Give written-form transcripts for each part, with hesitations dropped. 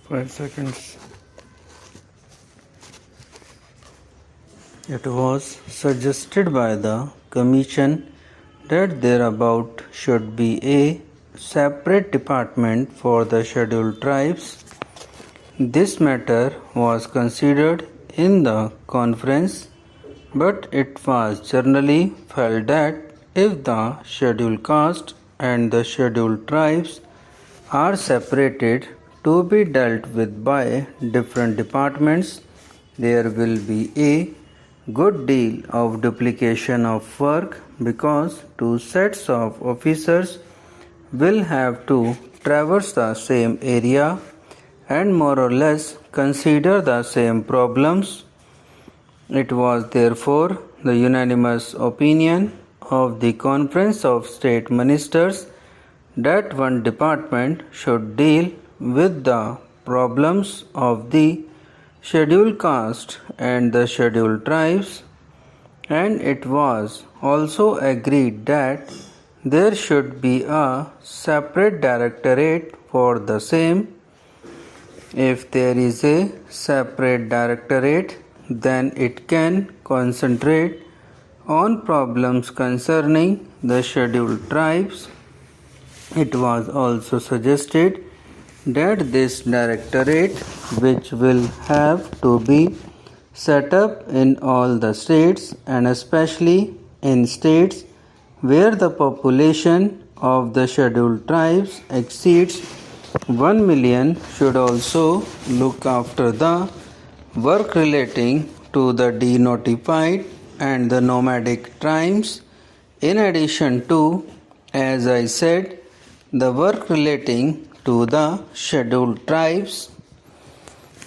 5 seconds. It was suggested by the Commission that thereabout should be a separate department for the scheduled tribes. This matter was considered in the conference, but it was generally felt that if the scheduled caste and the scheduled tribes are separated to be dealt with by different departments, there will be a good deal of duplication of work because two sets of officers will have to traverse the same area and more or less consider the same problems. It was therefore the unanimous opinion of the Conference of State Ministers that one department should deal with the problems of the scheduled caste and the scheduled tribes, and it was also agreed that there should be a separate directorate for the same. If there is a separate directorate, then it can concentrate on problems concerning the scheduled tribes. It was also suggested that this directorate, which will have to be set up in all the states and especially in states where the population of the scheduled tribes exceeds 1 million, should also look after the work relating to the denotified and the nomadic tribes, in addition to, as I said, the work relating to the scheduled tribes.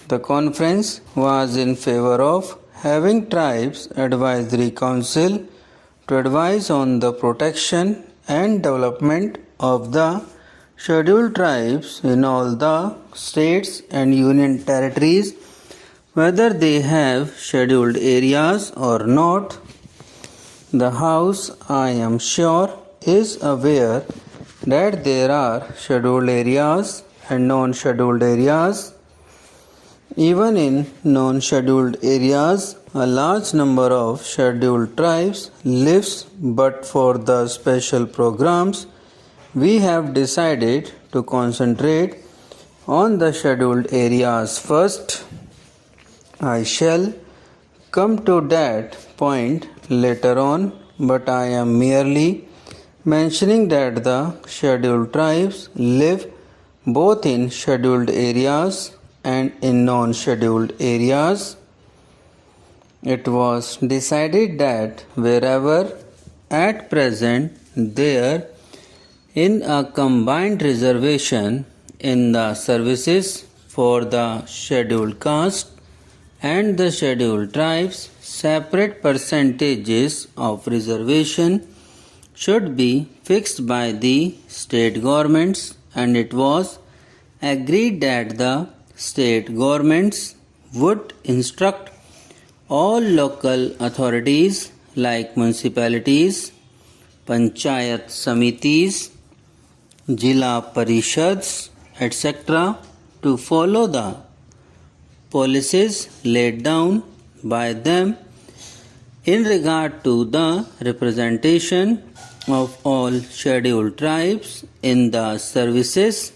The conference was in favor of having Tribes Advisory Council to advise on the protection and development of the scheduled tribes in all the states and union territories, whether they have scheduled areas or not. The House, I am sure, is aware that there are scheduled areas and non-scheduled areas. Even in non-scheduled areas, a large number of scheduled tribes lives, but for the special programs, we have decided to concentrate on the scheduled areas first. I shall come to that point later on, but I am merely mentioning that the scheduled tribes live both in scheduled areas and in non-scheduled areas. It was decided that wherever at present there in a combined reservation in the services for the scheduled caste and the scheduled tribes, separate percentages of reservation should be fixed by the state governments, and it was agreed that the state governments would instruct all local authorities like municipalities, panchayat samitis, Jila Parishads, etc. to follow the policies laid down by them in regard to the representation of all scheduled tribes in the services.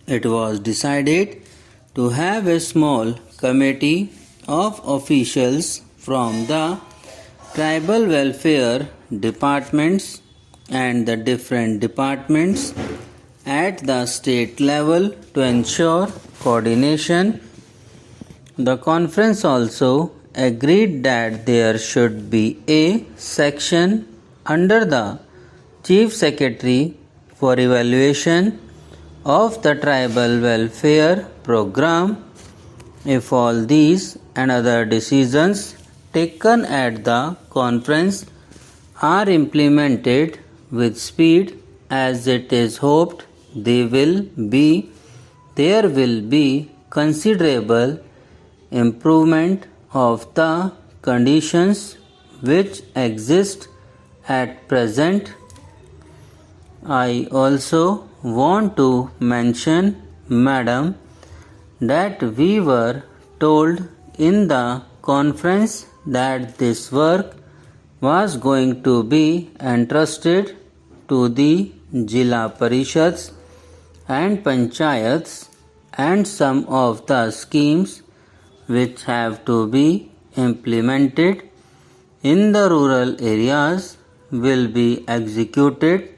It was decided to have a small committee of officials from the tribal welfare departments and the different departments at the state level to ensure coordination. The conference also agreed that there should be a section under the Chief Secretary for evaluation of the tribal welfare program. If all these and other decisions taken at the conference are implemented with speed, as it is hoped there will be considerable improvement of the conditions which exist at present. I also want to mention, Madam, that we were told in the conference that this work was going to be entrusted to the Jila Parishads and Panchayats, and some of the schemes which have to be implemented in the rural areas will be executed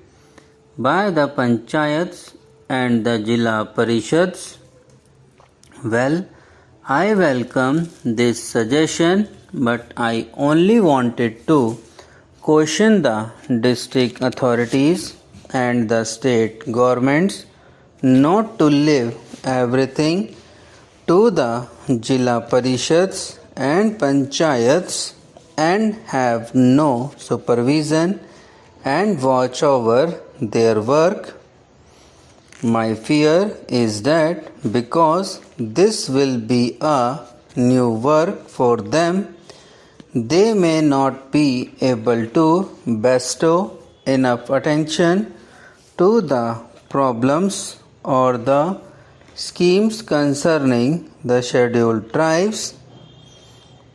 by the Panchayats and the Jila Parishads. Well, I welcome this suggestion, but I only wanted to caution the district authorities and the state governments not to leave everything to the Jila Parishads and Panchayats and have no supervision and watch over their work. My fear is that because this will be a new work for them, they may not be able to bestow enough attention to the problems or the schemes concerning the scheduled tribes.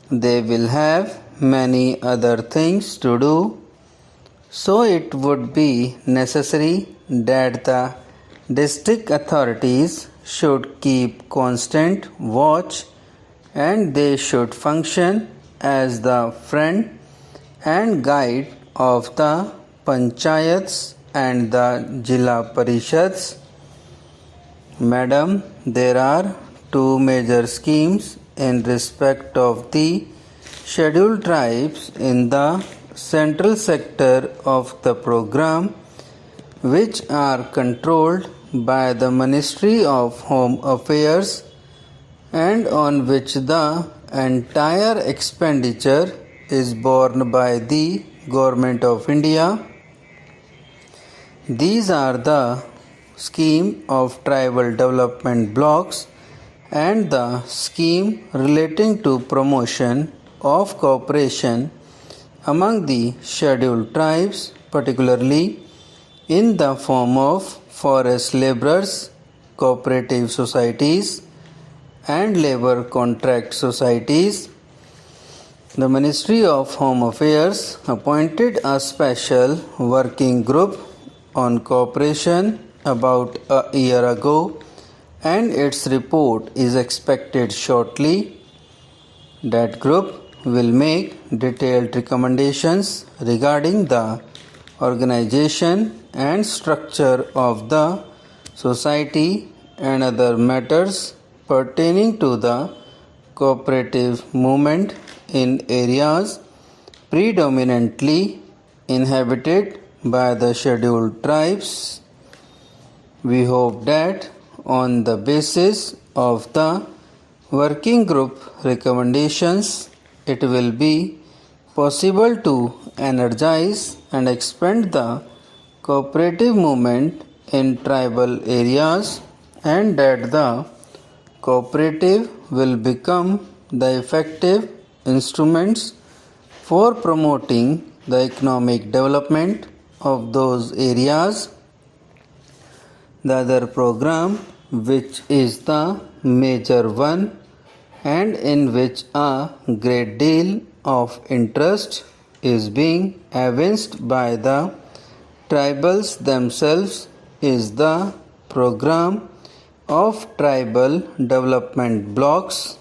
They will have many other things to do, so it would be necessary that the district authorities should keep constant watch, and they should function as the friend and guide of the Panchayats and the Jila Parishads. Madam, there are two major schemes in respect of the scheduled tribes in the central sector of the program, which are controlled by the Ministry of Home Affairs and on which the entire expenditure is borne by the Government of India. These are the scheme of tribal development blocks and the scheme relating to promotion of cooperation among the scheduled tribes, particularly in the form of forest laborers, cooperative societies, and labor contract societies. The Ministry of Home Affairs appointed a special working group on cooperation about a year ago, and its report is expected shortly. That group will make detailed recommendations regarding the organization and structure of the society and other matters pertaining to the cooperative movement in areas predominantly inhabited by the scheduled tribes. We hope that on the basis of the working group recommendations, it will be possible to energize and expand the cooperative movement in tribal areas, and that the cooperative will become the effective instruments for promoting the economic development of those areas. The other program, which is the major one and in which a great deal of interest is being evinced by the tribals themselves, is the program of tribal development blocks.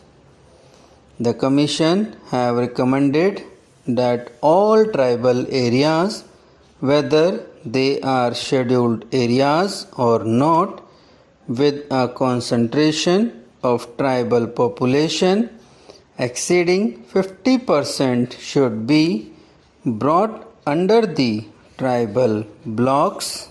The Commission have recommended that all tribal areas, whether they are scheduled areas or not, with a concentration of tribal population exceeding 50%, should be brought under the tribal blocks.